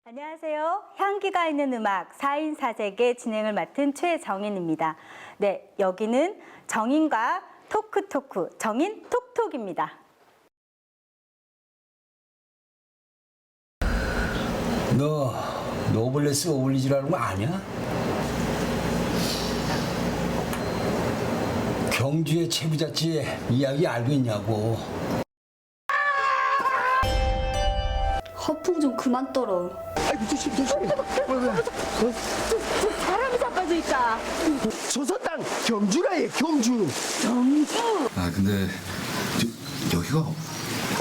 안녕하세요. 향기가 있는 음악 4인 4색의 진행을 맡은 최정인입니다. 네, 여기는 정인과 토크, 정인 톡톡입니다. 너 노블레스 어울리지라는 거 아냐? 경주의 채부잣집 이야기 알고 있냐고. 허풍 좀 그만 떨어. 아이고 조심. 사람이 자빠져 있다. 조선 땅 경주라예 경주. 아 근데 여기가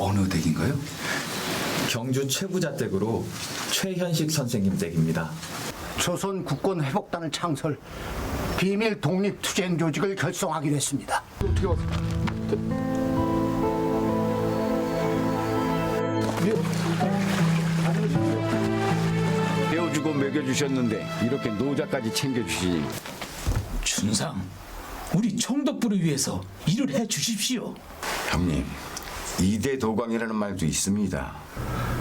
어느 댁인가요? 경주 최부자 댁으로 최현식 선생님 댁입니다. 조선 국권 회복단을 창설, 비밀 독립 투쟁 조직을 결성하기로 했습니다. 어떻게 왔어? 배워주고 먹여주셨는데 이렇게 노자까지 챙겨주시니. 준상, 우리 총독부를 위해서 일을 해 주십시오. 형님, 이대 도광이라는 말도 있습니다.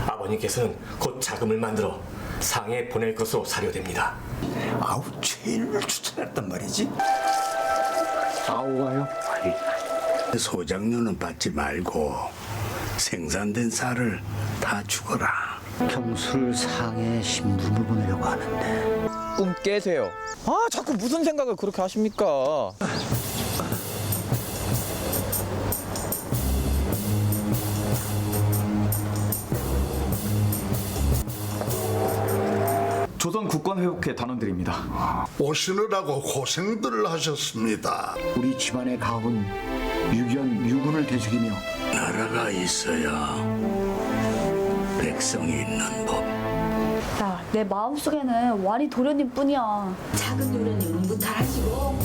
아버님께서는 곧 자금을 만들어 상해 보낼 것으로 사료됩니다. 아우 최일을 추천했단 말이지. 아우가요? 소장료는 받지 말고 생산된 쌀을 다 주거라. 경술 상해 신분을 보내려고 하는데. 꿈 깨세요. 아, 자꾸 무슨 생각을 그렇게 하십니까? 조선 국권 회복회 단원들입니다. 오시느라고 고생들을 하셨습니다. 우리 집안의 가업은 유견 유군을 되새기며 나라가 있어야 백성이 있는 법. 야, 내 마음속에는 와리 도련님 뿐이야. 작은 도련님은 무탈하시고.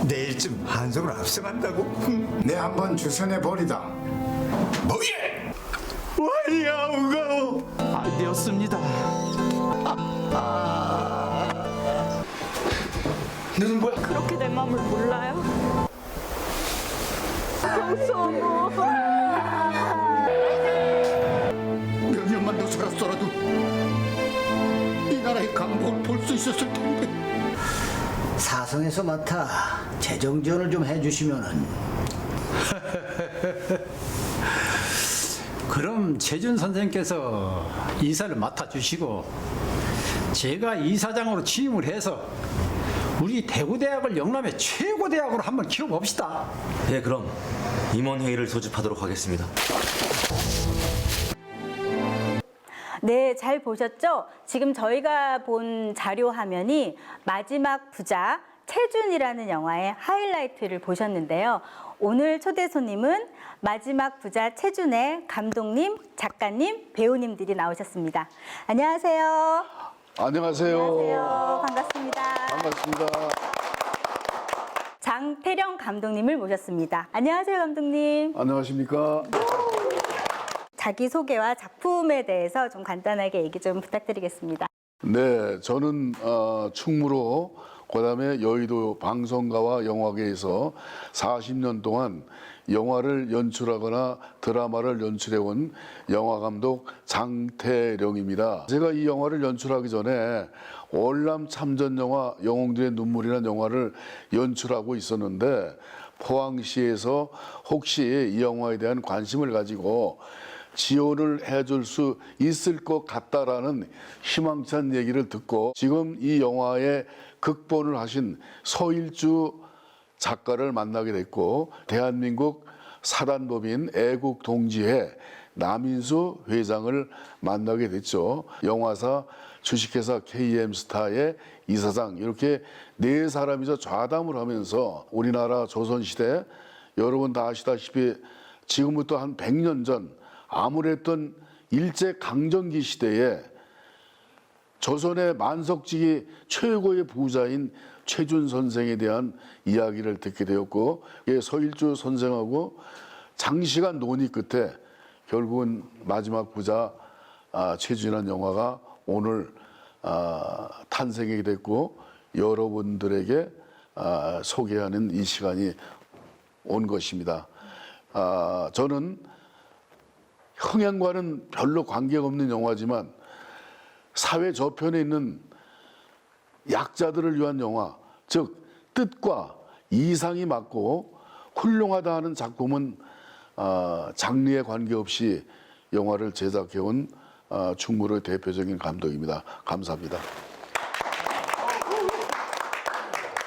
내일쯤 한성을 앞서간다고? 내 한번 주선해 버리다. 뭐예? 와이아우가오. 안 되었습니다. 너는 뭐야? 그렇게 내 마음을 몰라요? 몇 년만 더 살았더라도 이 나라의 강복을 볼 수 있었을 텐데. 사성에서 맡아 재정 지원을 좀 해주시면은. 그럼 재준 선생께서 이사를 맡아주시고 제가 이사장으로 취임을 해서 우리 대구대학을 영남의 최고대학으로 한번 키워봅시다. 네, 그럼 임원회의를 소집하도록 하겠습니다. 네, 잘 보셨죠? 지금 저희가 본 자료 화면이 마지막 부자 최준이라는 영화의 하이라이트를 보셨는데요. 오늘 초대 손님은 마지막 부자 최준의 감독님, 작가님, 배우님들이 나오셨습니다. 안녕하세요. 안녕하세요. 안녕하세요. 반갑습니다. 반갑습니다. 장태령 감독님을 모셨습니다. 안녕하세요, 감독님. 안녕하십니까? 자기소개와 작품에 대해서 좀 간단하게 얘기 좀 부탁드리겠습니다. 네, 저는 충무로 그다음에 여의도 방송가와 영화계에서 40년 동안 영화를 연출하거나 드라마를 연출해온 영화감독 장태령입니다. 제가 이 영화를 연출하기 전에 월남 참전영화 영웅들의 눈물이라는 영화를 연출하고 있었는데 포항시에서 혹시 이 영화에 대한 관심을 가지고 지원을 해줄 수 있을 것 같다라는 희망찬 얘기를 듣고 지금 이 영화의 극본을 하신 서일주 작가를 만나게 됐고 대한민국 사단법인 애국동지회 남인수 회장을 만나게 됐죠. 영화사 주식회사 KM스타의 이사장 이렇게 네 사람이서 좌담을 하면서 우리나라 조선시대 여러분 다 아시다시피 지금부터 한 100년 전 아무랬던 일제강점기 시대에 조선의 만석지기 최고의 부자인 최준 선생에 대한 이야기를 듣게 되었고 서일주 선생하고 장시간 논의 끝에 결국은 마지막 부자 최준이라는 영화가 오늘 탄생하게 됐고 여러분들에게 소개하는 이 시간이 온 것입니다. 저는 흥행과는 별로 관계가 없는 영화지만 사회 저편에 있는 약자들을 위한 영화, 즉 뜻과 이상이 맞고 훌륭하다 하는 작품은 장르에 관계없이 영화를 제작해온 충무로의 대표적인 감독입니다. 감사합니다.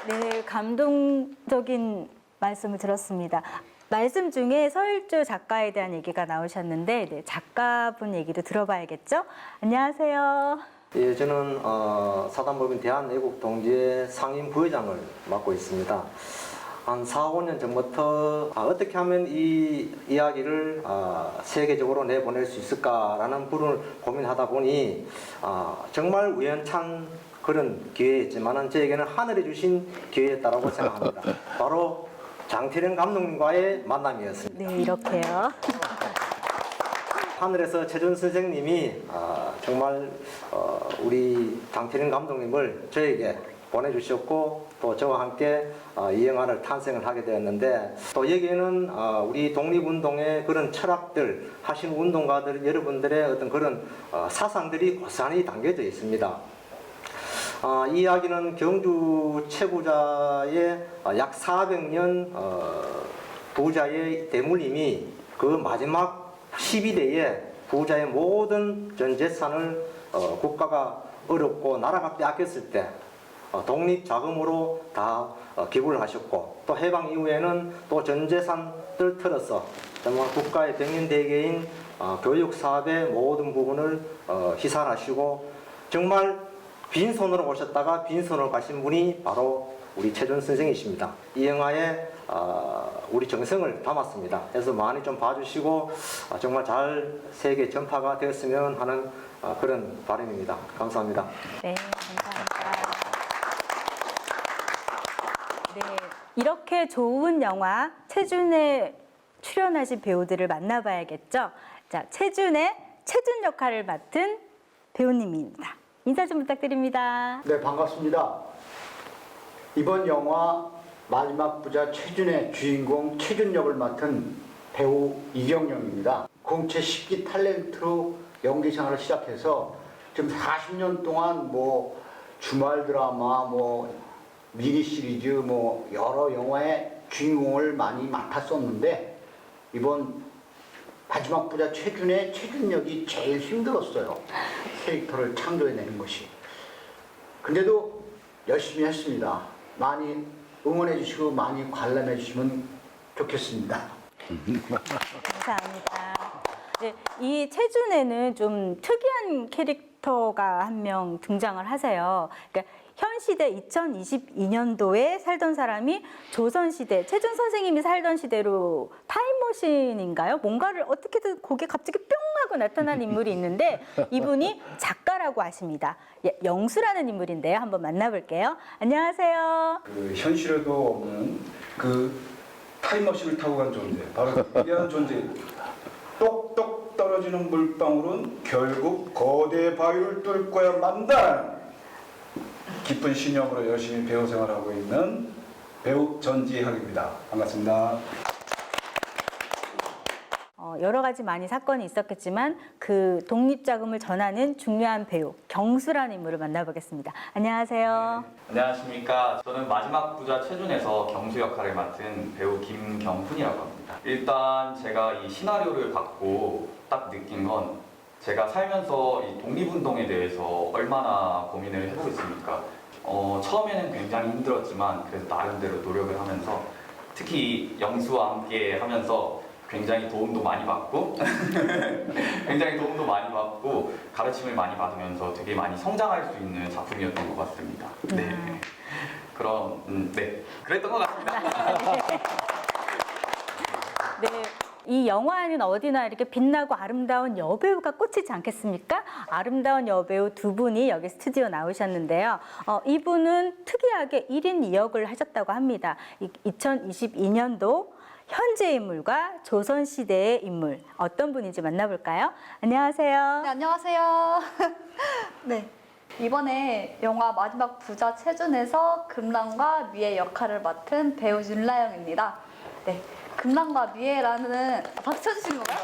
네, 감동적인 말씀을 들었습니다. 말씀 중에 서일주 작가에 대한 얘기가 나오셨는데 네, 작가분 얘기도 들어봐야겠죠? 안녕하세요. 예, 저는 사단법인 대한애국동지회 상임 부회장을 맡고 있습니다. 한 4, 5년 전부터 어떻게 하면 이 이야기를 세계적으로 내보낼 수 있을까라는 부분을 고민하다 보니 정말 우연찬 그런 기회였지만 저에게는 하늘이 주신 기회였다고 생각합니다. 바로 장태련 감독님과의 만남이었습니다. 네, 이렇게요. 하늘에서 최준 선생님이 정말 우리 장태련 감독님을 저에게 보내주셨고 또 저와 함께 이 영화를 탄생을 하게 되었는데 또 여기에는 우리 독립운동의 그런 철학들 하신 운동가들 여러분들의 어떤 그런 사상들이 고스란히 담겨져 있습니다. 이 이야기는 경주 최부자의 약 400년 부자의 대물림이 그 마지막 12대에 부자의 모든 전 재산을 국가가 어렵고 나라가 빼앗겼을 때 독립 자금으로 다 기부를 하셨고 또 해방 이후에는 또 전 재산을 털어서 정말 국가의 백년대계인 교육 사업의 모든 부분을 희산하시고 정말 빈손으로 오셨다가 빈손으로 가신 분이 바로 우리 최준 선생이십니다. 이 영화에 우리 정성을 담았습니다. 그래서 많이 좀 봐주시고 정말 잘 세계 전파가 되었으면 하는 그런 바람입니다. 감사합니다. 네, 감사합니다. 네, 이렇게 좋은 영화 최준에 출연하신 배우들을 만나봐야겠죠. 자, 최준의 최준 역할을 맡은 배우님입니다. 인사 좀 부탁드립니다. 네, 반갑습니다. 이번 영화 마지막 부자 최준의 주인공 최준 역을 맡은 배우 이경영입니다. 공채 10기 탤런트로 연기 생활을 시작해서 지금 40년 동안 뭐 주말 드라마, 뭐 미니 시리즈, 뭐 여러 영화의 주인공을 많이 맡았었는데 이번 마지막 부자 최준의 최준 역이 제일 힘들었어요. 캐릭터를 창조해내는 것이. 근데도 열심히 했습니다. 많이 응원해 주시고 많이 관람해 주시면 좋겠습니다. 감사합니다. 네, 이 최준에는 좀 특이한 캐릭터가 한 명 등장을 하세요. 그러니까 현 시대 2022년도에 살던 사람이 조선시대, 최준 선생님이 살던 시대로 타임머신인가요? 뭔가를 어떻게든 거기에 갑자기 뿅 하고 나타난 인물이 있는데 이분이 작가라고 하십니다. 예, 영수라는 인물인데요. 한번 만나볼게요. 안녕하세요. 그 현실에도 없는 그 타임머신을 타고 간 존재, 바로 위대한 존재. 똑똑 떨어지는 물방울은 결국 거대 바위를 뚫고야 만다. 깊은 신념으로 열심히 배우 생활하고 있는 배우 전지학입니다. 반갑습니다. 여러 가지 많이 사건이 있었겠지만 그 독립자금을 전하는 중요한 배우 경수라는 인물을 만나보겠습니다. 안녕하세요. 네, 안녕하십니까. 저는 마지막 부자 최준에서 경수 역할을 맡은 배우 김경훈이라고 합니다. 일단 제가 이 시나리오를 받고 딱 느낀 건 제가 살면서 이 독립운동에 대해서 얼마나 고민을 해보고 있습니까? 처음에는 굉장히 힘들었지만 그래서 나름대로 노력을 하면서 특히 영수와 함께 하면서 굉장히 도움도 많이 받고 가르침을 많이 받으면서 되게 많이 성장할 수 있는 작품이었던 것 같습니다. 네. 그럼 네, 그랬던 것 같습니다. 네. 이 영화에는 어디나 이렇게 빛나고 아름다운 여배우가 꽂히지 않겠습니까? 아름다운 여배우 두 분이 여기 스튜디오 나오셨는데요. 이분은 특이하게 1인 2역을 하셨다고 합니다. 2022년도 현재 인물과 조선시대의 인물 어떤 분인지 만나볼까요? 안녕하세요. 네, 안녕하세요. 네. 이번에 영화 마지막 부자 최준에서 금남과 미의 역할을 맡은 배우 윤라영입니다. 네. 금랑과 미애라는 박수 쳐주시는 건가요?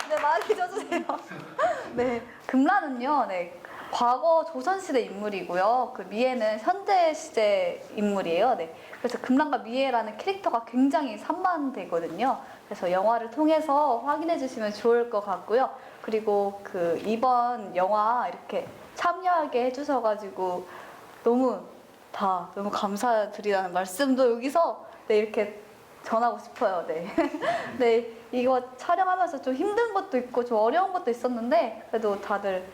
네, 많이 쳐주세요. 네, 금란은요, 네, 과거 조선시대 인물이고요. 그 미애는 현대시대 인물이에요. 네, 그래서 금란과 미애라는 캐릭터가 굉장히 산만되거든요. 그래서 영화를 통해서 확인해 주시면 좋을 것 같고요. 그리고 그 이번 영화 이렇게 참여하게 해주셔가지고 너무 감사드리다는 말씀도 여기서 네, 이렇게 전하고 싶어요. 네. 네, 이거 촬영하면서 좀 힘든 것도 있고 좀 어려운 것도 있었는데 그래도 다들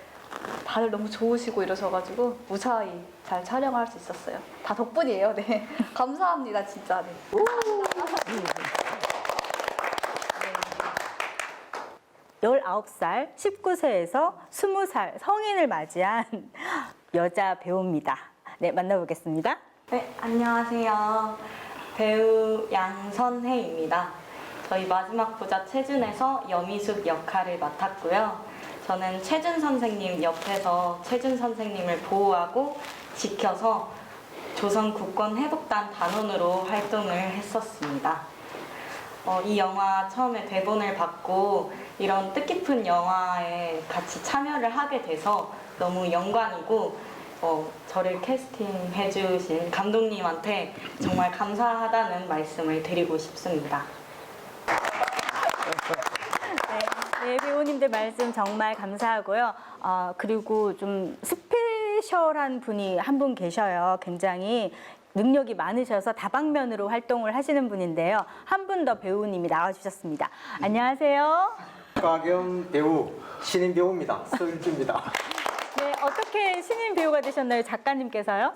너무 좋으시고 이러셔가지고 무사히 잘 촬영할 수 있었어요. 다 덕분이에요. 네. 감사합니다, 진짜. 네. 19살, 19세에서 20살 성인을 맞이한 여자 배우입니다. 네, 만나보겠습니다. 네, 안녕하세요. 배우 양선혜입니다. 저희 마지막 부자 최준에서 여미숙 역할을 맡았고요. 저는 최준 선생님 옆에서 최준 선생님을 보호하고 지켜서 조선 국권 회복단 단원으로 활동을 했었습니다. 이 영화 처음에 대본을 받고 이런 뜻깊은 영화에 같이 참여를 하게 돼서 너무 영광이고 저를 캐스팅해 주신 감독님한테 정말 감사하다는 말씀을 드리고 싶습니다. 네, 배우님들 말씀 정말 감사하고요. 그리고 좀 스페셜한 분이 한 분 계셔요. 굉장히 능력이 많으셔서 다방면으로 활동을 하시는 분인데요. 한 분 더 배우님이 나와주셨습니다. 안녕하세요. 가경 배우, 신인 배우입니다. 서윤주입니다. 네, 어떻게 신인 배우가 되셨나요? 작가님께서요?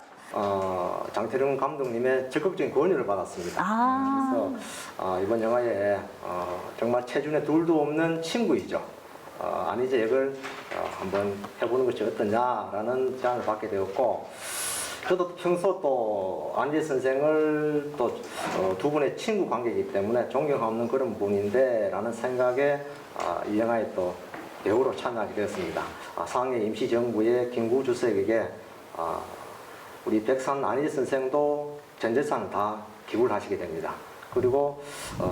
장태룡 감독님의 적극적인 권유를 받았습니다. 그래서 이번 영화에 정말 체준의 둘도 없는 친구이죠. 안희재 역을 한번 해보는 것이 어떠냐라는 제안을 받게 되었고, 저도 평소 또 안희재 선생을 또 두 분의 친구 관계이기 때문에 존경하는 그런 분인데 라는 생각에 이 영화에 또 배우로 참여하게 되었습니다. 상해 임시정부의 김구 주석에게 우리 백산 안희재 선생도 전 재산을 다 기부를 하시게 됩니다. 그리고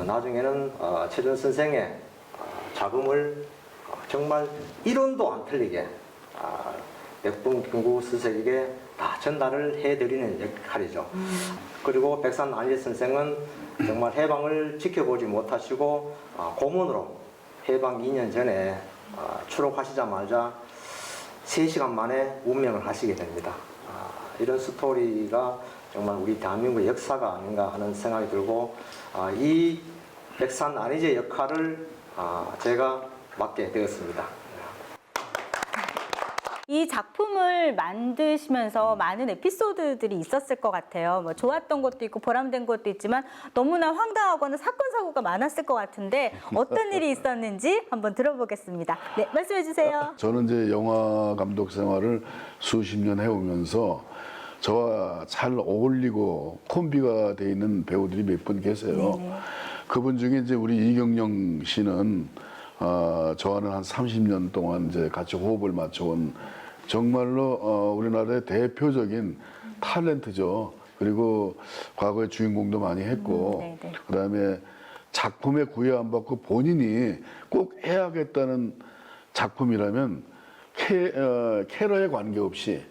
나중에는 최준 선생의 자금을 정말 1원도 안 틀리게 백분 김구 주석에게 다 전달을 해드리는 역할이죠. 그리고 백산 안희재 선생은 정말 해방을 지켜보지 못하시고 고문으로 해방 2년 전에 추록하시자마자 3시간 만에 운명을 하시게 됩니다. 이런 스토리가 정말 우리 대한민국의 역사가 아닌가 하는 생각이 들고 이 백산 안희재 역할을 제가 맡게 되었습니다. 이 작품을 만드시면서 많은 에피소드들이 있었을 것 같아요. 뭐 좋았던 것도 있고 보람된 것도 있지만 너무나 황당하거나 사건 사고가 많았을 것 같은데 어떤 일이 있었는지 한번 들어보겠습니다. 네, 말씀해 주세요. 저는 이제 영화 감독 생활을 수십 년 해오면서 저와 잘 어울리고 콤비가 돼 있는 배우들이 몇 분 계세요. 네네. 그분 중에 이제 우리 이경영 씨는 저와는 한 30년 동안 이제 같이 호흡을 맞춰온 정말로 우리나라의 대표적인 탤런트죠. 그리고 과거에 주인공도 많이 했고, 그다음에 작품에 구애 안 받고 본인이 꼭 해야겠다는 작품이라면 캐러에 관계없이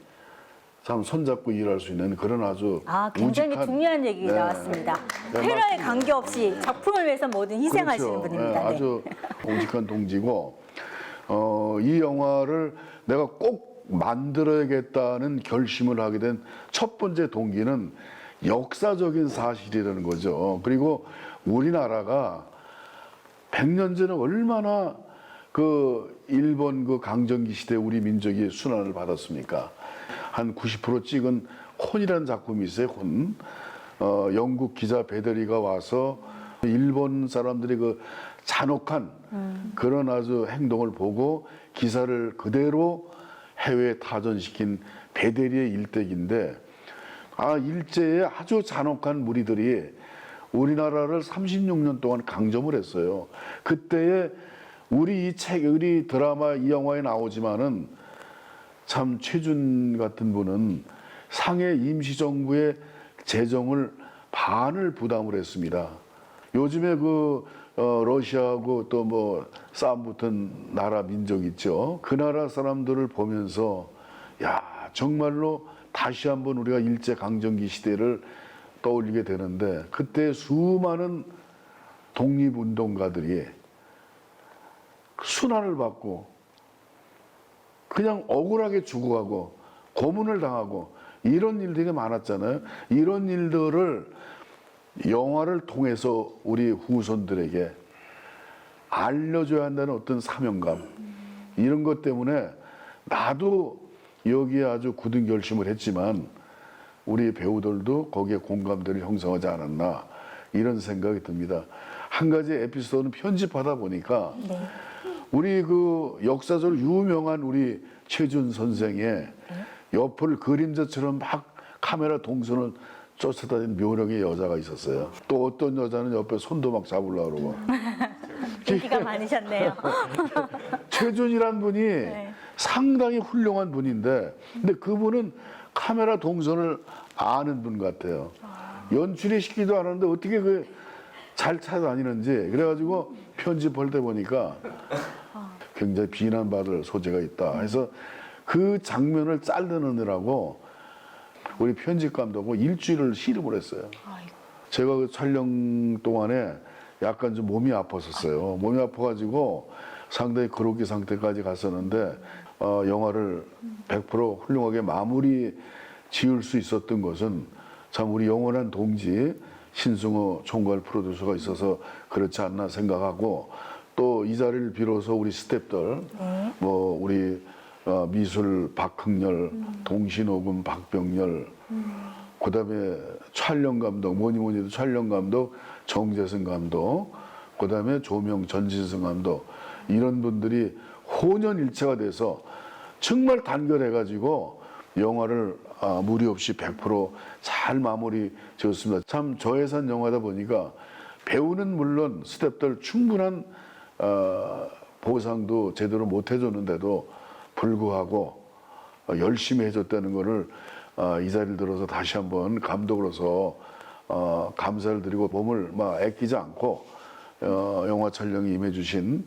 참 손잡고 일할 수 있는 그런 아주 굉장히 우직한, 중요한 얘기 나왔습니다. 테러에 관계없이 작품을 위해서 모든 희생하시는 그렇죠. 분입니다. 네. 아주 우직한 동지고 이 영화를 내가 꼭 만들어야겠다는 결심을 하게 된 첫 번째 동기는 역사적인 사실이라는 거죠. 그리고 우리나라가 100년 전에 얼마나 그 일본 그 강점기 시대 우리 민족이 순환을 받았습니까? 한 90% 찍은 혼이라는 작품이 있어요. 혼. 영국 기자 베데리가 와서 일본 사람들이 그 잔혹한 그런 아주 행동을 보고 기사를 그대로 해외에 타전시킨 베데리의 일대기인데, 일제의 아주 잔혹한 무리들이 우리나라를 36년 동안 강점을 했어요. 그때에 우리 드라마 이 영화에 나오지만은 참 최준 같은 분은 상해 임시정부의 재정을 반을 부담을 했습니다. 요즘에 러시아하고 또 뭐 싸움 붙은 나라 민족 있죠. 그 나라 사람들을 보면서 야, 정말로 다시 한번 우리가 일제강점기 시대를 떠올리게 되는데, 그때 수많은 독립운동가들이 순환을 받고 그냥 억울하게 죽어가고 고문을 당하고 이런 일들이 많았잖아요. 이런 일들을 영화를 통해서 우리 후손들에게 알려줘야 한다는 어떤 사명감, 이런 것 때문에 나도 여기에 아주 굳은 결심을 했지만 우리 배우들도 거기에 공감대를 형성하지 않았나, 이런 생각이 듭니다. 한 가지 에피소드는 편집하다 보니까 우리 그 역사적으로 유명한 우리 최준 선생의 옆을 그림자처럼 막 카메라 동선을 쫓아다니는 묘령의 여자가 있었어요. 또 어떤 여자는 옆에 손도 막 잡으려고 그러고. 인기가 많으셨네요. 최준이란 분이 상당히 훌륭한 분인데, 근데 그분은 카메라 동선을 아는 분 같아요. 연출이 시키지도 않았는데 어떻게 잘 찾아다니는지. 그래가지고 편집할 때 보니까 굉장히 비난받을 소재가 있다. 그래서 그 장면을 자르느라고 우리 편집 감독은 일주일을 시름을 했어요. 제가 그 촬영 동안에 약간 좀 몸이 아팠었어요. 몸이 아파가지고 상당히 그로기 상태까지 갔었는데 영화를 100% 훌륭하게 마무리 지을 수 있었던 것은 참 우리 영원한 동지 신승호 총괄 프로듀서가 있어서 그렇지 않나 생각하고, 또 이 자리를 빌어서 우리 스태프들, 뭐 우리 미술 박흥렬, 동신호금 박병렬, 그다음에 촬영 감독, 뭐니 해도 촬영 감독 정재승 감독, 그다음에 조명 전진승 감독, 이런 분들이 혼연일체가 돼서 정말 단결해가지고 영화를 무리 없이 100% 잘 마무리 지었습니다. 참 저예산 영화다 보니까 배우는 물론 스태프들 충분한 보상도 제대로 못 해줬는데도 불구하고 열심히 해줬다는 거를 이 자리를 들어서 다시 한번 감독으로서 감사를 드리고, 몸을 막 아끼지 않고 영화 촬영에 임해주신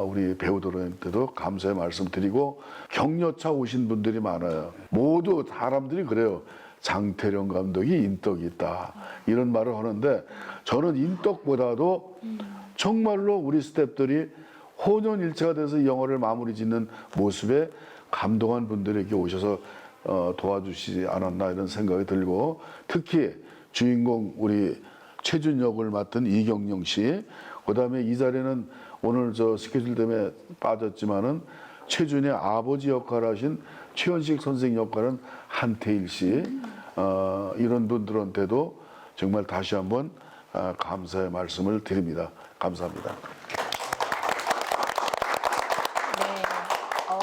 우리 배우들한테도 감사의 말씀 드리고, 격려차 오신 분들이 많아요. 모두 사람들이 그래요. 장태령 감독이 인덕이 있다, 이런 말을 하는데, 저는 인덕보다도 정말로 우리 스태프들이 혼연일체가 돼서 이 영화를 마무리 짓는 모습에 감동한 분들에게 오셔서 도와주시지 않았나, 이런 생각이 들고, 특히 주인공 우리 최준 역을 맡은 이경영 씨, 그다음에 이 자리는 오늘 저 스케줄 때문에 빠졌지만은 최준의 아버지 역할을 하신 최현식 선생 역할은 한태일 씨, 이런 분들한테도 정말 다시 한번 감사의 말씀을 드립니다. 감사합니다.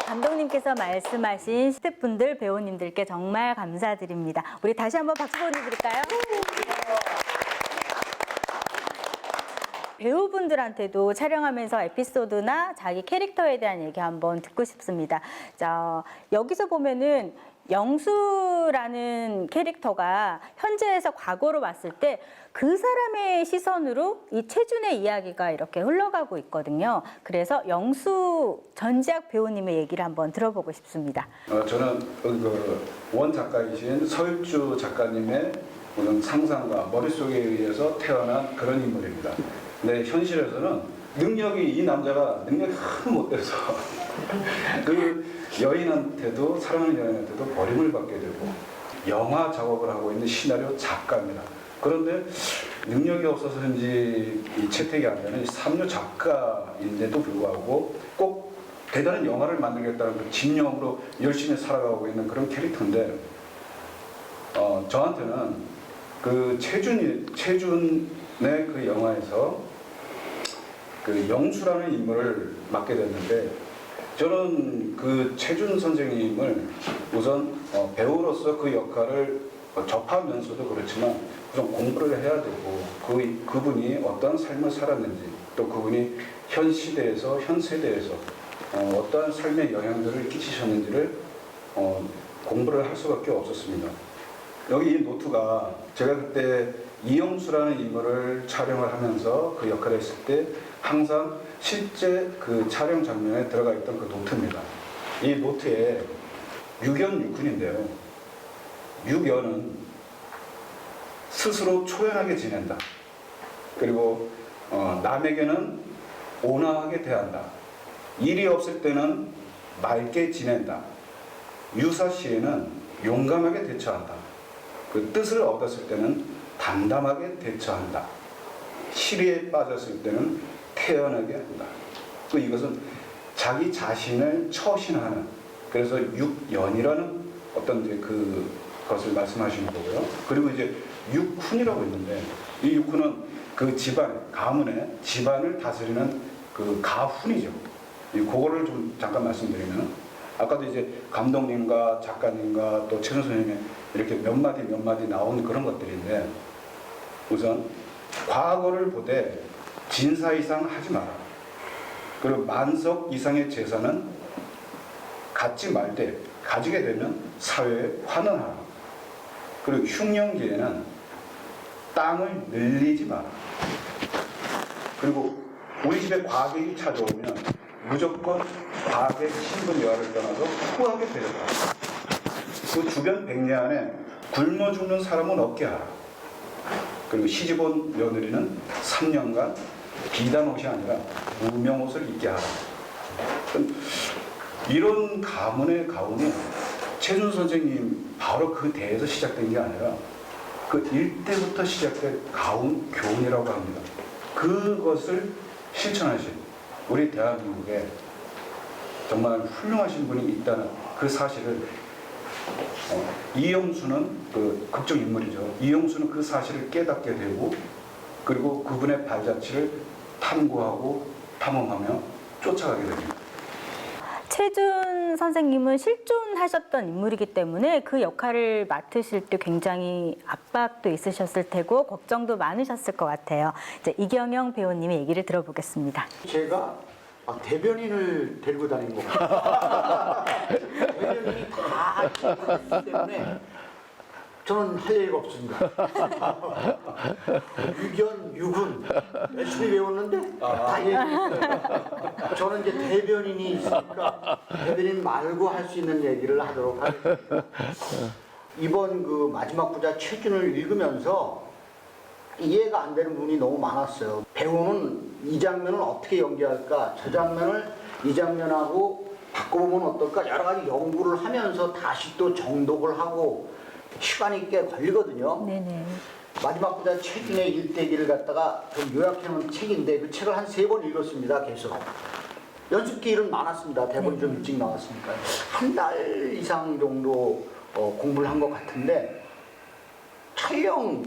감독님께서 말씀하신 스태프분들, 배우님들께 정말 감사드립니다. 우리 다시 한번 박수 보내드릴까요? 배우분들한테도 촬영하면서 에피소드나 자기 캐릭터에 대한 얘기 한번 듣고 싶습니다. 자, 여기서 보면은 영수라는 캐릭터가 현재에서 과거로 봤을 때 그 사람의 시선으로 이 최준의 이야기가 이렇게 흘러가고 있거든요. 그래서 영수 전지학 배우님의 얘기를 한번 들어보고 싶습니다. 저는 원 작가이신 서일주 작가님의 어떤 상상과 머릿속에 의해서 태어난 그런 인물입니다. 근데 현실에서는 이 남자가 능력이 하도 못돼서 그 여인한테도, 사랑하는 여인한테도 버림을 받게 되고 영화 작업을 하고 있는 시나리오 작가입니다. 그런데 능력이 없어서인지 이 채택이 안 되는 삼류 작가인데도 불구하고 꼭 대단한 영화를 만들겠다는 그 집념으로 열심히 살아가고 있는 그런 캐릭터인데, 저한테는 그 최준의 그 영화에서 그 영수라는 인물을 맡게 됐는데, 저는 그 최준 선생님을 우선 배우로서 그 역할을 접하면서도 그렇지만 우선 공부를 해야 되고, 그분이 어떤 삶을 살았는지, 또 그분이 현 시대에서, 현 세대에서 어떠한 삶의 영향들을 끼치셨는지를 공부를 할 수밖에 없었습니다. 여기 이 노트가 제가 그때 이영수라는 인물을 촬영을 하면서 그 역할을 했을 때 항상 실제 그 촬영 장면에 들어가 있던 그 노트입니다. 이 노트에 유견 유군인데요. 유견은 스스로 초연하게 지낸다. 그리고 남에게는 온화하게 대한다. 일이 없을 때는 맑게 지낸다. 유사시에는 용감하게 대처한다. 그 뜻을 얻었을 때는 담담하게 대처한다. 시리에 빠졌을 때는 태연하게 한다. 또 이것은 자기 자신을 처신하는, 그래서 육연이라는 어떤 이제 그것을 말씀하시는 거고요. 그리고 이제 육훈이라고 있는데, 이 육훈은 그 집안, 가문의 집안을 다스리는 그 가훈이죠. 그거를 좀 잠깐 말씀드리면, 아까도 이제 감독님과 작가님과 또 최준 선생님의 이렇게 몇 마디 나온 그런 것들인데, 우선 과거를 보되 진사 이상 하지 마라. 그리고 만석 이상의 재산은 갖지 말되 가지게 되면 사회에 환원하라. 그리고 흉년기에는 땅을 늘리지 마라. 그리고 우리 집에 과객이 찾아오면 무조건 과객 신분 여하를 떠나서 후하게 데려가라. 그 주변 백내 안에 굶어 죽는 사람은 없게 하라. 그리고 시집온 며느리는 3년간 비단 옷이 아니라 무명 옷을 입게 하라. 이런 가문의 가훈이 최준 선생님 바로 그 대에서 시작된 게 아니라 그 일대부터 시작된 가훈 교훈이라고 합니다. 그것을 실천하신 우리 대한민국에 정말 훌륭하신 분이 있다는 그 사실을 이영수는 그 극중 인물이죠. 이영수는 그 사실을 깨닫게 되고, 그리고 그분의 발자취를 탐구하고 탐험하며 쫓아가게 됩니다. 최준 선생님은 실존하셨던 인물이기 때문에 그 역할을 맡으실 때 굉장히 압박도 있으셨을 테고 걱정도 많으셨을 것 같아요. 이제 이경영 배우님의 얘기를 들어보겠습니다. 제가 대변인을 데리고 다닌 거 같아요. 대변인이 다 했기 때문에 저는 할 얘기가 없습니다. 유견, 유군 열심히 배웠는데 다 얘기했어요. 저는 이제 대변인이 있으니까 대변인 말고 할 수 있는 얘기를 하도록 하겠습니다. 이번 그 마지막 부자 최준을 읽으면서 이해가 안 되는 부분이 너무 많았어요. 배우는 이 장면을 어떻게 연기할까, 저 장면을 이 장면하고 바꿔보면 어떨까, 여러 가지 연구를 하면서 다시 또 정독을 하고 시간이 꽤 걸리거든요. 네네. 마지막 부자 최준의 일대기를 갖다가 좀 요약해놓은 책인데 그 책을 한 3번 읽었습니다. 계속. 연습기일은 많았습니다. 대본이 좀 일찍 나왔으니까. 한 달 이상 정도 공부를 한 것 같은데 촬영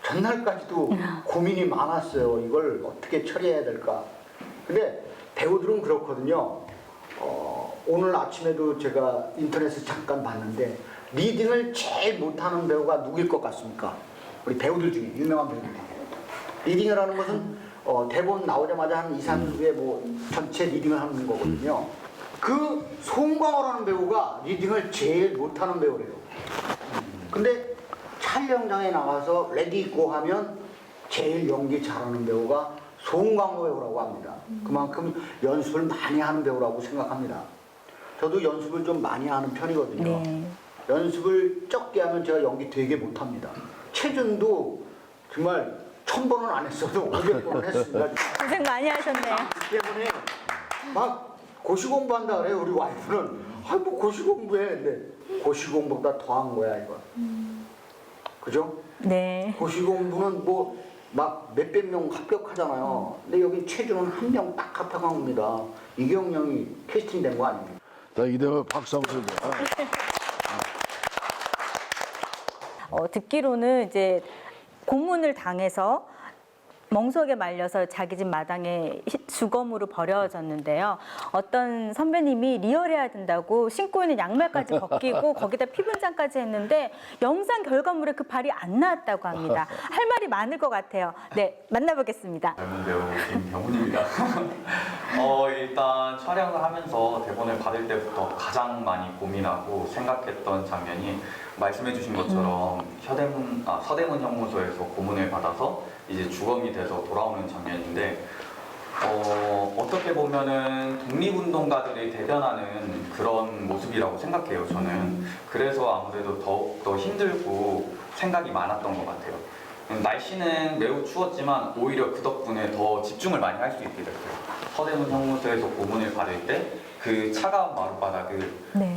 전날까지도 고민이 많았어요. 이걸 어떻게 처리해야 될까. 근데 배우들은 그렇거든요. 오늘 아침에도 제가 인터넷에 잠깐 봤는데 리딩을 제일 못하는 배우가 누구일 것 같습니까? 우리 배우들 중에 유명한 배우들 중에. 리딩을 하는 것은 대본 나오자마자 한 2, 3주에 뭐 전체 리딩을 하는 거거든요. 그 송광호라는 배우가 리딩을 제일 못하는 배우래요. 근데 촬영장에 나가서 레디 있고 하면 제일 연기 잘하는 배우가 송광호 배우라고 합니다. 그만큼 연습을 많이 하는 배우라고 생각합니다. 저도 연습을 좀 많이 하는 편이거든요. 네. 연습을 적게 하면 제가 연기 되게 못합니다. 최준도 정말 1000번은 안 했어도 500번은 했습니다. 고생 많이 하셨네요. 때문에 막 고시 공부한다 그래요. 우리 와이프는 뭐 고시 공부해. 근데 고시 공부보다 더한 거야 이거. 그죠? 네. 고시 공부는 뭐 막 몇백 명 합격하잖아요. 근데 여기 최준은 한 명 딱 합격한 겁니다. 이경영이 캐스팅된 거 아닙니까? 자, 이대로 박수 한번 쳐줘. 듣기로는 이제 고문을 당해서 멍석에 말려서 자기 집 마당에 수검으로 버려졌는데요. 어떤 선배님이 리얼해야 된다고 신고 있는 양말까지 벗기고 거기다 피분장까지 했는데 영상 결과물에 그 발이 안 나왔다고 합니다. 할 말이 많을 것 같아요. 네, 만나보겠습니다. 젊은 배우 김경훈입니다. 일단 촬영을 하면서 대본을 받을 때부터 가장 많이 고민하고 생각했던 장면이 말씀해주신 것처럼 서대문 형무소에서 고문을 받아서 이제 주검이 돼서 돌아오는 장면인데 어떻게 보면은 독립운동가들이 대변하는 그런 모습이라고 생각해요, 저는. 그래서 아무래도 더욱더 힘들고 생각이 많았던 것 같아요. 날씨는 매우 추웠지만 오히려 그 덕분에 더 집중을 많이 할 수 있게 됐어요. 서대문 형무소에서 고문을 받을 때 그 차가운 마룻바닥을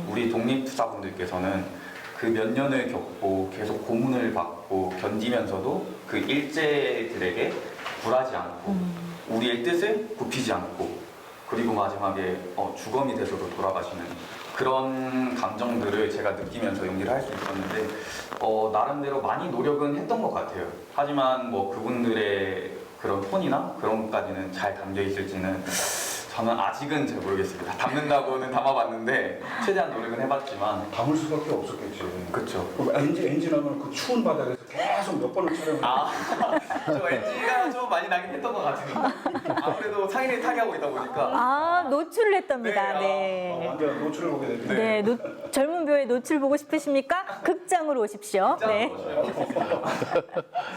우리 독립투사분들께서는 그 몇 년을 겪고 계속 고문을 받고 견디면서도 그 일제들에게 굴하지 않고 우리의 뜻을 굽히지 않고 그리고 마지막에 주검이 돼서도 돌아가시는 그런 감정들을 제가 느끼면서 연기를 할 수 있었는데 나름대로 많이 노력은 했던 것 같아요. 하지만 뭐 그분들의 그런 톤이나 그런 것까지는 잘 담겨 있을지는 저는 아직은 잘 모르겠습니다. 담는다고는 담아봤는데 최대한 노력은 해봤지만 담을 수밖에 없었겠지. 그렇죠. 엔진하면 그 추운 바닥에서 계속 몇 번을 촬영을. 저 엔지가 좀 많이 나긴 했던 것 같아요. 아무래도 상인을 타개하고 있다 보니까. 노출을 했답니다. 네. 완전 노출을 보게 됐네. 네, 젊은 배우의 노출 보고 싶으십니까? 극장으로 오십시오. 네.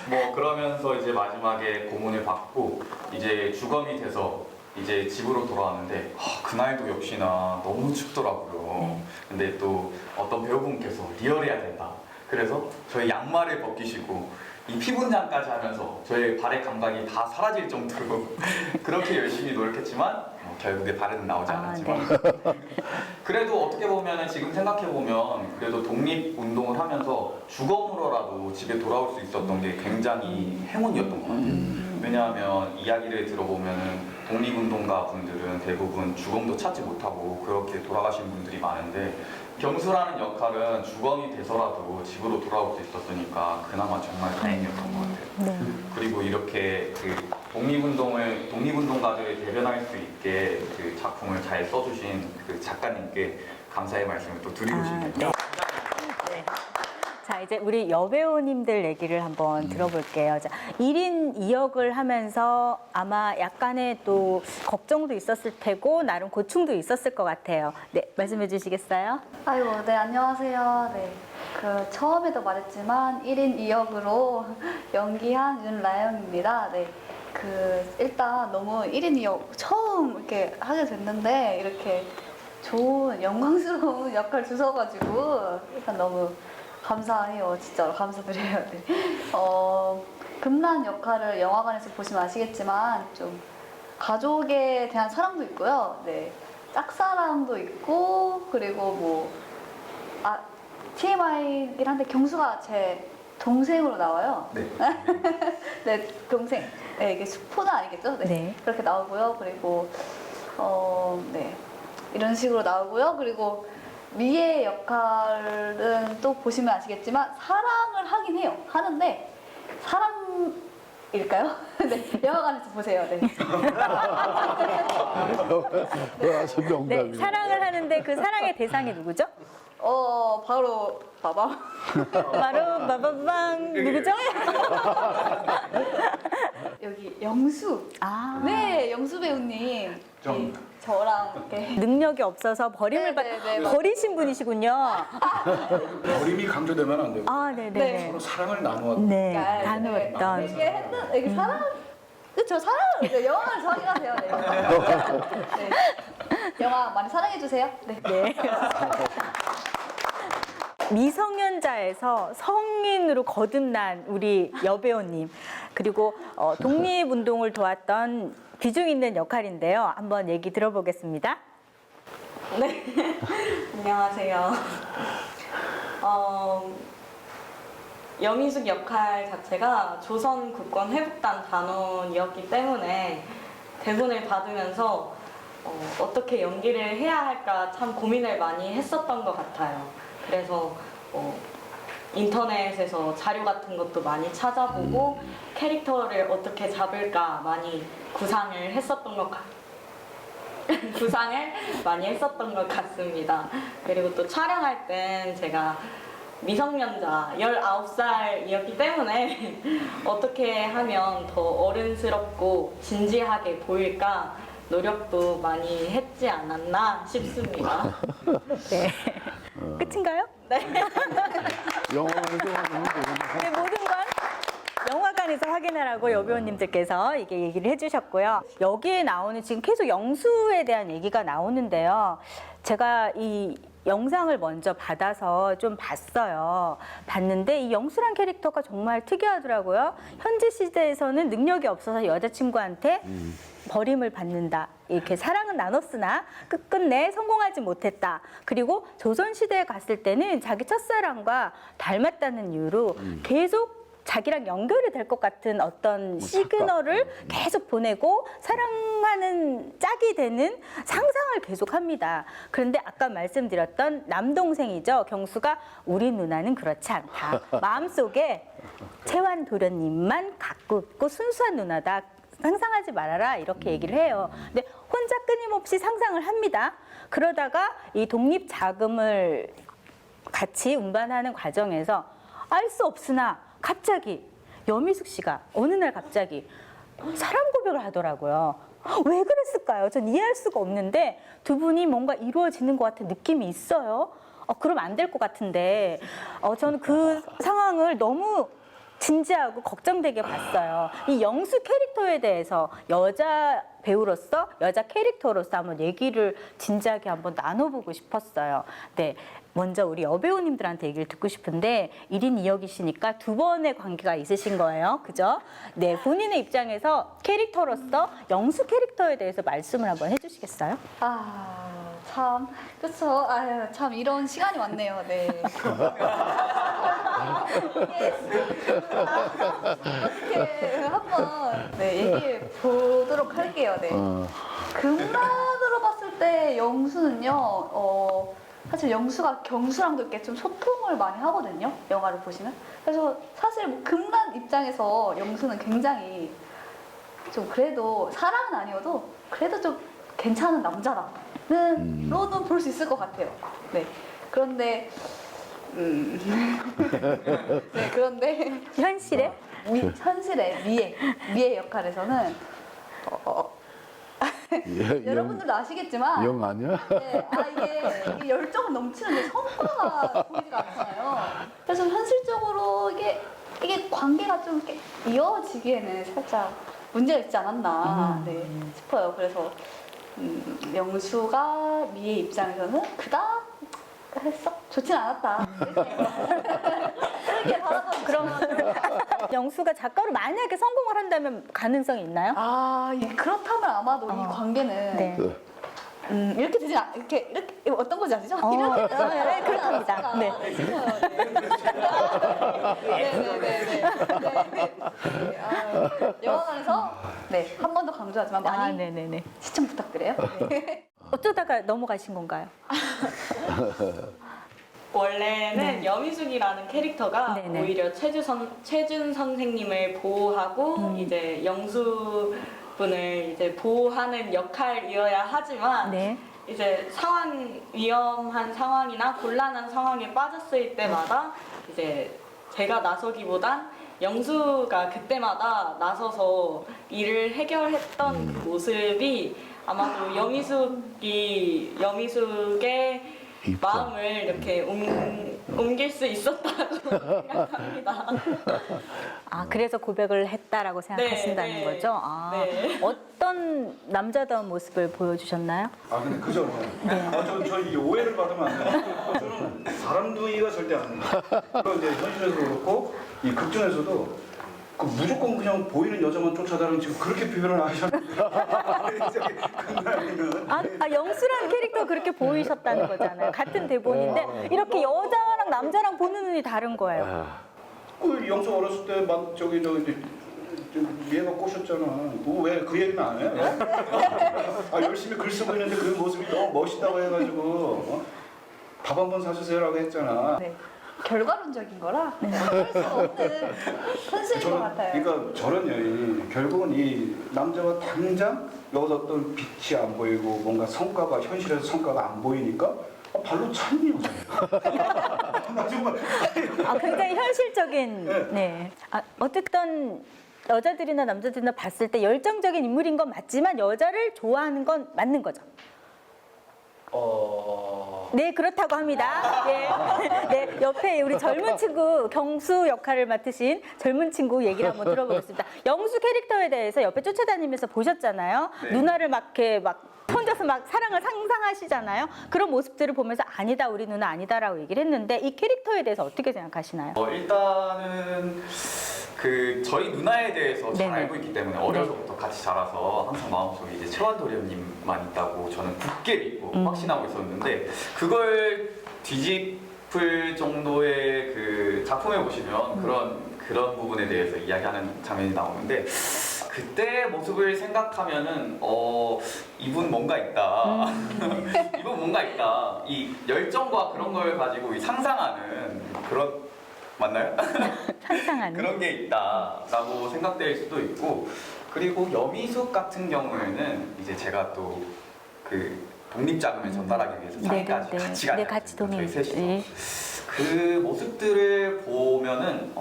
뭐 그러면서 이제 마지막에 고문을 받고 이제 주검이 돼서 이제 집으로 돌아왔는데 그날도 역시나 너무 춥더라고요. 근데 또 어떤 배우분께서 리얼해야 된다. 그래서 저희 양말을 벗기시고 이 피분장까지 하면서 저의 발의 감각이 다 사라질 정도로 그렇게 열심히 노력했지만 결국에 발은 나오지 않았지만 그래도 어떻게 보면 지금 생각해보면 그래도 독립운동을 하면서 주검으로라도 집에 돌아올 수 있었던 게 굉장히 행운이었던 것 같아요. 왜냐하면 이야기를 들어보면 독립운동가 분들은 대부분 주검도 찾지 못하고 그렇게 돌아가신 분들이 많은데 경수라는 역할은 주검이 돼서라도 집으로 돌아올 수 있었으니까 그나마 정말 다행이었던 것 같아요. 그리고 이렇게 그 독립운동가들을 대변할 수 있게 그 작품을 잘 써주신 그 작가님께 감사의 말씀을 또 드리고 싶네요. 자, 이제 우리 여배우님들 얘기를 한번 들어볼게요. 자, 1인 2역을 하면서 아마 약간의 또 걱정도 있었을 테고 나름 고충도 있었을 것 같아요. 네, 말씀해 주시겠어요? 아이고, 네, 안녕하세요. 네. 처음에도 말했지만 1인 2역으로 연기한 윤라영입니다. 네. 일단 너무 1인 2역 처음 이렇게 하게 됐는데 이렇게 좋은 영광스러운 역할 주셔가지고 일단 너무 감사해요. 진짜로 감사드려요. 네. 금란 역할을 영화관에서 보시면 아시겠지만 좀 가족에 대한 사랑도 있고요. 네. 짝사랑도 있고 그리고 TMI이긴 한데 경수가 제 동생으로 나와요. 네. 네, 동생. 네, 이게 스포는 아니겠죠? 네. 그렇게 나오고요. 그리고 네. 이런 식으로 나오고요. 그리고 미의 역할은 또 보시면 아시겠지만 사랑을 하긴 해요. 하는데 사랑일까요? 네, 영화관에서 보세요. 네. 네, 사랑을 하는데 그 사랑의 대상이 누구죠? 바로 바밤. 바로 바바방 누구죠? 여기 영수. 네, 영수 배우님. 네, 저랑 이렇게 능력이 없어서 버림을 버리신 분이시군요. 버림이 강조되면 안 되고 네네. 서로 사랑을 나누었던. 네, 나누었던. 이게 사랑, 그쵸, 사랑을 영화를 사랑하세요. 네. 네. 영화 많이 사랑해 주세요. 네. 미성년자에서 성인으로 거듭난 우리 여배우님 그리고 독립운동을 도왔던 비중 있는 역할인데요. 한번 얘기 들어보겠습니다. 네, 안녕하세요. 여미숙 역할 자체가 조선 국권 회복단 단원이었기 때문에 대본을 받으면서 어떻게 연기를 해야 할까 참 고민을 많이 했었던 것 같아요. 그래서 인터넷에서 자료 같은 것도 많이 찾아보고 캐릭터를 어떻게 잡을까 많이 구상을 많이 했었던 것 같습니다. 그리고 또 촬영할 땐 제가 미성년자 19살이었기 때문에 어떻게 하면 더 어른스럽고 진지하게 보일까 노력도 많이 했지 않았나 싶습니다. 네. 끝인가요? 네. 영화관에서 네, 모든 건 영화관에서 확인하라고 여배우님들께서 이게 얘기를 해주셨고요. 여기에 나오는 지금 계속 영수에 대한 얘기가 나오는데요. 제가 이 영상을 먼저 받아서 좀 봤어요. 봤는데 이 영수란 캐릭터가 정말 특이하더라고요. 현재 시대에서는 능력이 없어서 여자친구한테 버림을 받는다. 이렇게 사랑은 나눴으나 끝끝내 성공하지 못했다. 그리고 조선시대에 갔을 때는 자기 첫사랑과 닮았다는 이유로 계속 자기랑 연결이 될 것 같은 어떤 시그널을 계속 보내고 사랑하는 짝이 되는 상상을 계속합니다. 그런데 아까 말씀드렸던 남동생이죠. 경수가 우리 누나는 그렇지 않다. 마음속에 채완 도련님만 갖고 있고 순수한 누나다. 상상하지 말아라 이렇게 얘기를 해요. 근데 혼자 끊임없이 상상을 합니다. 그러다가 이 독립 자금을 같이 운반하는 과정에서 알 수 없으나 갑자기 여미숙 씨가 어느 날 갑자기 사랑 고백을 하더라고요. 왜 그랬을까요? 전 이해할 수가 없는데 두 분이 뭔가 이루어지는 것 같은 느낌이 있어요. 그럼 안 될 것 같은데 저는 그 상황을 너무 진지하고 걱정되게 봤어요. 이 영수 캐릭터에 대해서 여자 배우로서 여자 캐릭터로서 한번 얘기를 진지하게 한번 나눠보고 싶었어요. 네, 먼저 우리 여배우님들한테 얘기를 듣고 싶은데 1인 2역이시니까 두 번의 관계가 있으신 거예요. 그죠? 네, 본인의 입장에서 캐릭터로서 영수 캐릭터에 대해서 말씀을 한번 해주시겠어요? 참, 그쵸. 아유, 참, 이런 시간이 왔네요. 네. 어떻게 한번 얘기해 보도록 할게요. 네. 금란으로 봤을 때 영수는요, 사실 영수가 경수랑도 이렇게 좀 소통을 많이 하거든요. 영화를 보시면. 그래서 사실 뭐 금란 입장에서 영수는 굉장히 좀 그래도 사랑은 아니어도 그래도 좀 괜찮은 남자라는 로는 볼 수 있을 것 같아요. 네. 그런데 네, 그런데 현실에 현실의 미의 역할에서는 여러분들도 아시겠지만 영 아니야? 네, 이게 열정은 넘치는데 성과가 보이지가 않잖아요. 그래서 현실적으로 이게 관계가 좀 이렇게 이어지기에는 살짝 문제가 있지 않았나 싶어요. 그래서 영수가 미의 입장에서는 그닥 좋진 않았다. 이렇게 바라보면 그럼 영수가 작가로 만약에 성공을 한다면 가능성이 있나요? 그렇다면 아마도 이 관계는 네. 이렇게 되지 이렇게 어떤 건지 아시죠? 이렇게 되지 네, 그렇답니다. 네. 영화관에서 한 번 더 강조하지만 많이 네네네. 시청 부탁드려요. 네. 어쩌다가 넘어가신 건가요? 원래는 여미숙이라는 캐릭터가 네네. 오히려 최준 선생님을 보호하고 이제 영수분을 이제 보호하는 역할이어야 하지만 이제 위험한 상황이나 곤란한 상황에 빠졌을 때마다 이제 제가 나서기보단 영수가 그때마다 나서서 일을 해결했던 그 모습이 아마도 여미숙의 마음을 이렇게 옮길 수 있었다고 생각합니다. 그래서 고백을 했다라고 생각하신다는 거죠? 어떤 남자다운 모습을 보여주셨나요? 근데 그 전에 저 이 오해를 받으면 안 돼요. 저는 사람둥이가 절대 아닙니다. 이제 현실에서도 그렇고 이 극중에서도 무조건 그냥 보이는 여자만 쫓아다니는 지금 그렇게 표현을 하셨는데 영수라는 캐릭터 그렇게 보이셨다는 거잖아요. 같은 대본인데 이렇게 여자랑 남자랑 보는 눈이 다른 거예요. 그 영수 어렸을 때 막 저기 얘가 꼬셨잖아. 왜 그 얘기는 안 해? 열심히 글 쓰고 있는데 그 모습이 너무 멋있다고 해가지고 밥 한 번 사주세요라고 했잖아. 결과론적인 거라 어쩔 수 없는 현실인 것 같아요. 그러니까 저는요, 결국은 이 남자가 당장 여기서 어떤 빛이 안 보이고 뭔가 성과가 현실에서 성과가 안 보이니까 발로 찬 여자예요. 나 정말 굉장히 현실적인. 네. 어쨌든 여자들이나 남자들이나 봤을 때 열정적인 인물인 건 맞지만 여자를 좋아하는 건 맞는 거죠. 네, 그렇다고 합니다. 예. 네, 옆에 우리 젊은 친구 경수 역할을 맡으신 젊은 친구 얘기를 한번 들어보겠습니다. 영수 캐릭터에 대해서 옆에 쫓아다니면서 보셨잖아요. 네. 누나를 막 이렇게 막 혼자서 막 사랑을 상상하시잖아요. 그런 모습들을 보면서 아니다, 우리 누나 아니다라고 얘기를 했는데 이 캐릭터에 대해서 어떻게 생각하시나요? 일단은 저희 누나에 대해서 잘 네네. 알고 있기 때문에 어려서부터 같이 자라서 항상 마음속에 이제 최완도련님만 있다고 저는 굳게 믿고 확신하고 있었는데 그걸 뒤집을 정도의 그 작품에 보시면 그런 부분에 대해서 이야기하는 장면이 나오는데 그때 모습을 생각하면은 이분 뭔가 있다. 이분 뭔가 있다. 이 열정과 그런 걸 가지고 이 상상하는 그런 맞나요? 상상하는 그런 게 있다라고 생각될 수도 있고 그리고 여미숙 같은 경우에는 이제 제가 또 그 독립 자금을 전달하기 위해서 장까지 같이 가요. 같이 저희 동행. 셋이서 네. 그 모습들을 보면은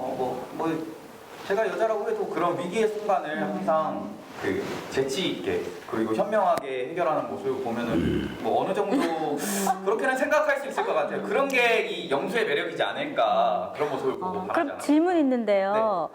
제가 여자라고 해도 그런 위기의 순간을 항상 그 재치 있게 그리고 현명하게 해결하는 모습을 보면은 뭐 어느 정도 그렇게는 생각할 수 있을 것 같아요. 그런 게 이 영수의 매력이지 않을까 그런 모습을 보고 바라지 그럼 않았어요. 질문 있는데요.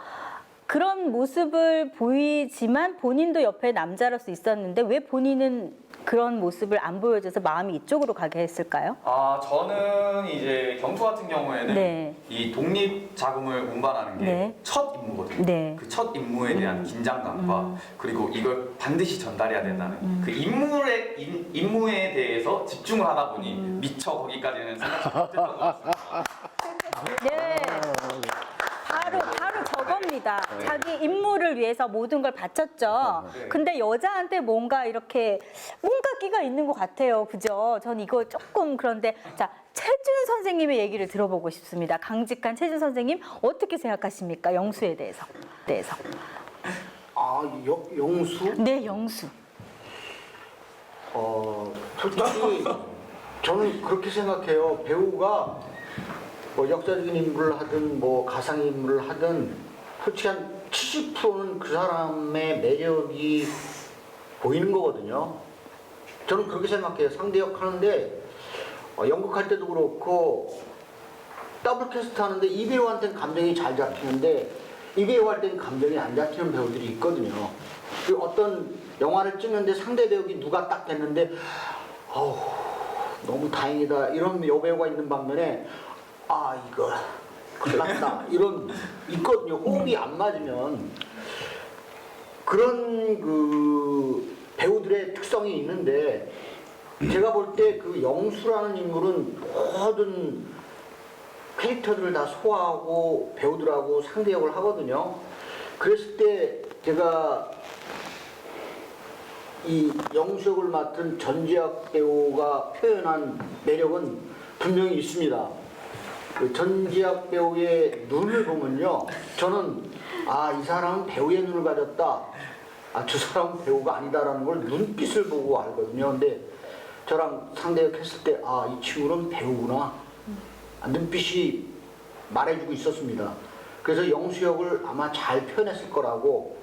그런 모습을 보이지만 본인도 옆에 남자로서 있었는데 왜 본인은 그런 모습을 안 보여줘서 마음이 이쪽으로 가게 했을까요? 저는 이제 경수 같은 경우에는 네. 이 독립 자금을 운반하는 게 첫 네. 임무거든요. 네. 그 첫 임무에 대한 긴장감과 그리고 이걸 반드시 전달해야 된다는 그 임무에 대해서 집중을 하다 보니 미처 거기까지는 생각지 못했던 것 같습니다. 네. 바로 저겁니다. 네. 자기 임무를 위해서 모든 걸 바쳤죠. 네. 근데 여자한테 뭔가 끼가 있는 것 같아요. 그죠? 전 이거 조금 그런데 자, 최준 선생님의 얘기를 들어보고 싶습니다. 강직한 최준 선생님 어떻게 생각하십니까? 영수에 대해서. 영수? 네, 영수. 솔직히 저는 그렇게 생각해요. 배우가 뭐 역사적인 인물을 하든 뭐 가상 인물을 하든 솔직히 한 70%는 그 사람의 매력이 보이는 거거든요. 저는 그렇게 생각해요. 상대 역 하는데 연극할 때도 그렇고 더블 캐스트 하는데 이 배우한테는 감정이 잘 잡히는데 이 배우할 때는 감정이 안 잡히는 배우들이 있거든요. 그리고 어떤 영화를 찍는데 상대 배우기 누가 딱 됐는데 너무 다행이다 이런 여배우가 있는 반면에 이거 큰일 났다 이런 있거든요. 호흡이 안 맞으면 그런 그 배우들의 특성이 있는데 제가 볼 때 그 영수라는 인물은 모든 캐릭터들을 다 소화하고 배우들하고 상대 역을 하거든요. 그랬을 때 제가 이 영수 역을 맡은 전지학 배우가 표현한 매력은 분명히 있습니다. 그 전지학 배우의 눈을 보면요, 저는 이 사람은 배우의 눈을 가졌다. 저 사람은 배우가 아니다라는 걸 눈빛을 보고 알거든요. 근데 저랑 상대역 했을 때 이 친구는 배우구나. 눈빛이 말해주고 있었습니다. 그래서 영수 역을 아마 잘 표현했을 거라고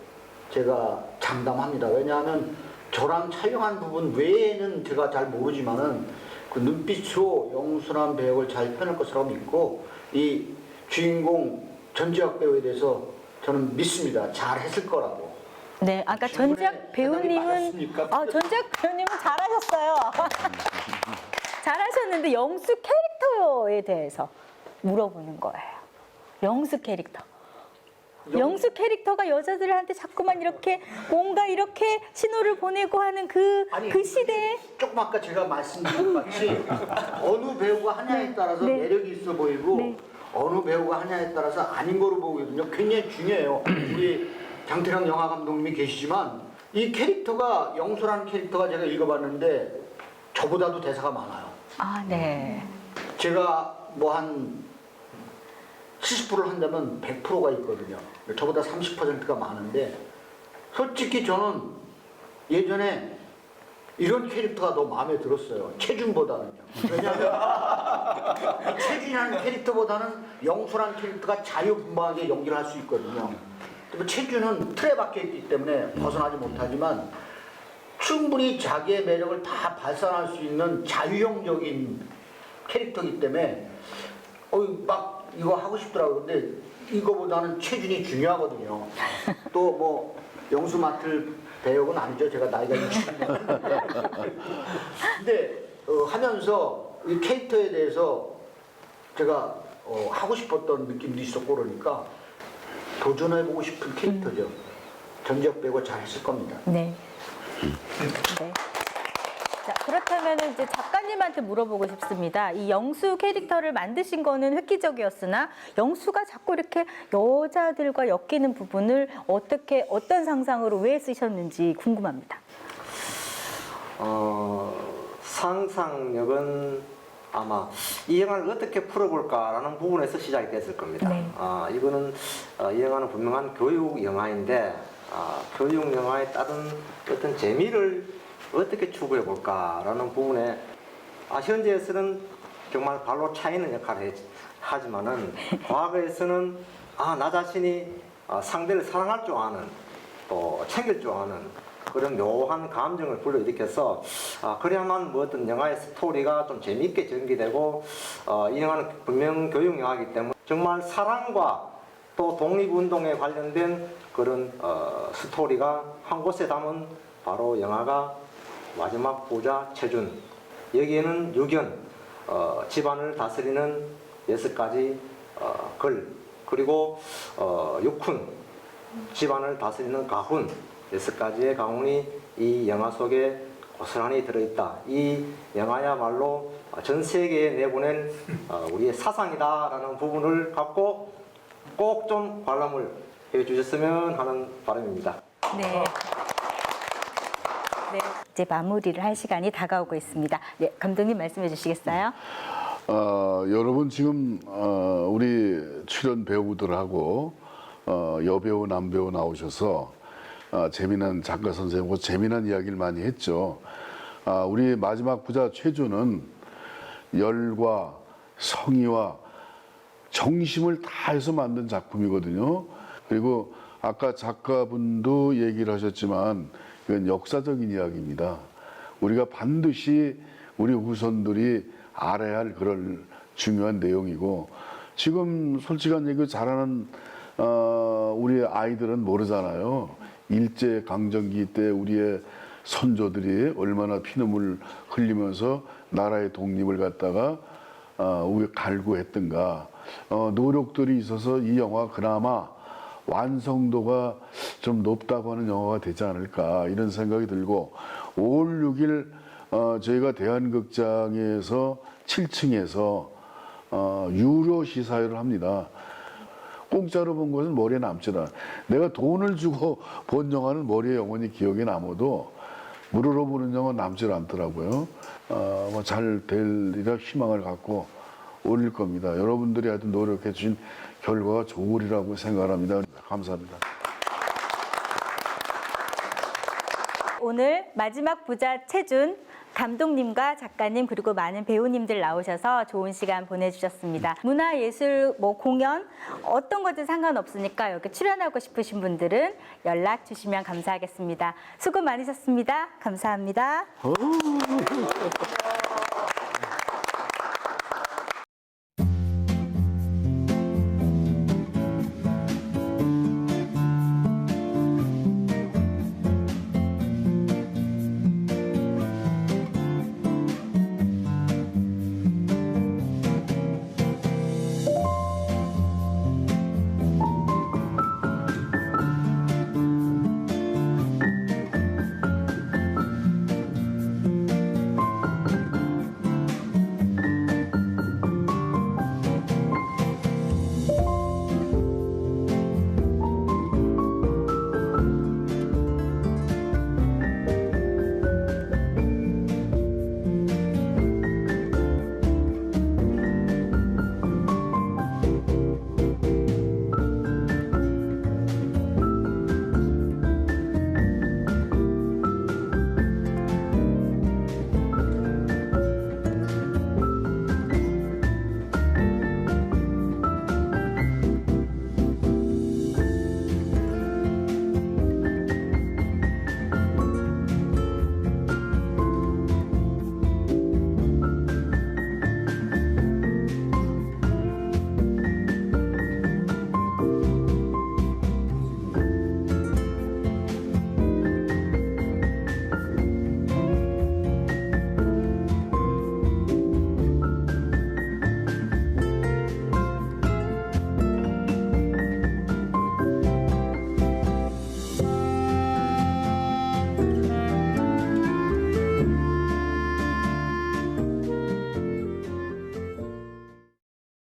제가 장담합니다. 왜냐하면 저랑 촬영한 부분 외에는 제가 잘 모르지만은 그 눈빛으로 영수란 배역을 잘 표현할 것이라고 믿고 이 주인공 전지학 배우에 대해서 저는 믿습니다. 잘 했을 거라고. 네, 아까 전지학 배우님은 전지학 배우님은 잘하셨어요. 잘하셨는데 영수 캐릭터에 대해서 물어보는 거예요. 영수 캐릭터. 영수 캐릭터가 여자들한테 자꾸만 이렇게 뭔가 이렇게 신호를 보내고 하는 그 시대에 조금 아까 제가 말씀드린 것 같이 어느 배우가 하냐에 따라서 매력이 있어 보이고 어느 배우가 하냐에 따라서 아닌 거로 보거든요. 굉장히 중요해요. 우리 장태랑 영화 감독님이 계시지만 이 캐릭터가 영수라는 캐릭터가 제가 읽어봤는데 저보다도 대사가 많아요. 네. 제가 뭐 한 70%를 한다면 100%가 있거든요. 저보다 30%가 많은데 솔직히 저는 예전에 이런 캐릭터가 더 마음에 들었어요. 최준보다는요. 왜냐하면 최준이라는 캐릭터보다는 영수라는 캐릭터가 자유분방하게 연기를 할 수 있거든요. 체주는 틀에 박혀 있기 때문에 벗어나지 못하지만 충분히 자기의 매력을 다 발산할 수 있는 자유형적인 캐릭터이기 때문에 막 이거 하고 싶더라고요. 근데 이거보다는 체준이 중요하거든요. 또 뭐 영수 맡을 배역은 아니죠. 제가 나이가 60년. 근데 하면서 이 캐릭터에 대해서 제가 하고 싶었던 느낌도 있었고 그러니까 도전해보고 싶은 캐릭터죠. 전지혁 배우가 잘했을 겁니다. 네. 네. 자, 그렇다면 이제 작가님한테 물어보고 싶습니다. 이 영수 캐릭터를 만드신 거는 획기적이었으나 영수가 자꾸 이렇게 여자들과 엮이는 부분을 어떤 상상으로 왜 쓰셨는지 궁금합니다. 상상력은 아마 이 영화를 어떻게 풀어볼까라는 부분에서 시작이 됐을 겁니다. 네. 이거는 이 영화는 분명한 교육 영화인데 교육 영화에 따른 어떤 재미를 어떻게 추구해 볼까라는 부분에 현재에서는 정말 발로 차이는 역할을 하지만은 과거에서는 나 자신이 상대를 사랑할 줄 아는 또 챙길 줄 아는 그런 묘한 감정을 불러일으켜서 그래야만 뭐 어떤 영화의 스토리가 좀 재미있게 전개되고 이 영화는 분명 교육 영화이기 때문에 정말 사랑과 또 독립운동에 관련된 그런 스토리가 한 곳에 담은 바로 영화가 마지막 부자 최준. 여기에는 유견, 집안을 다스리는 6가지 글, 그리고 육훈, 집안을 다스리는 가훈, 6가지의 가훈이 이 영화 속에 고스란히 들어있다. 이 영화야말로 전 세계에 내보낼 우리의 사상이다라는 부분을 갖고 꼭 좀 관람을 해주셨으면 하는 바람입니다. 네. 네, 이제 마무리를 할 시간이 다가오고 있습니다. 네, 감독님 말씀해 주시겠어요? 여러분 지금 우리 출연 배우들하고 여배우, 남배우 나오셔서 재미난 작가 선생님하고 재미난 이야기를 많이 했죠. 우리 마지막 부자 최준은 열과 성의와 정심을 다해서 만든 작품이거든요. 그리고 아까 작가분도 얘기를 하셨지만 이건 역사적인 이야기입니다. 우리가 반드시 우리 후손들이 알아야 할 그런 중요한 내용이고 지금 솔직한 얘기 잘하는 우리 아이들은 모르잖아요. 일제강점기 때 우리의 선조들이 얼마나 피눈물 흘리면서 나라의 독립을 갖다가 갈구했던가 노력들이 있어서 이 영화 그나마 완성도가 좀 높다고 하는 영화가 되지 않을까 이런 생각이 들고 5월 6일 저희가 대한극장에서 7층에서 유료 시사회를 합니다. 공짜로 본 것은 머리에 남지 않아. 내가 돈을 주고 본 영화는 머리에 영원히 기억에 남아도 무료로 보는 영화는 남지 않더라고요. 잘 되리라 희망을 갖고 올릴 겁니다. 여러분들이 하여튼 노력해 주신 결과가 좋으리라고 생각합니다. 감사합니다. 오늘 마지막 부자 최준 감독님과 작가님 그리고 많은 배우님들 나오셔서 좋은 시간 보내주셨습니다. 문화예술 공연 어떤 거든 상관없으니까 여기 출연하고 싶으신 분들은 연락 주시면 감사하겠습니다. 수고 많으셨습니다. 감사합니다.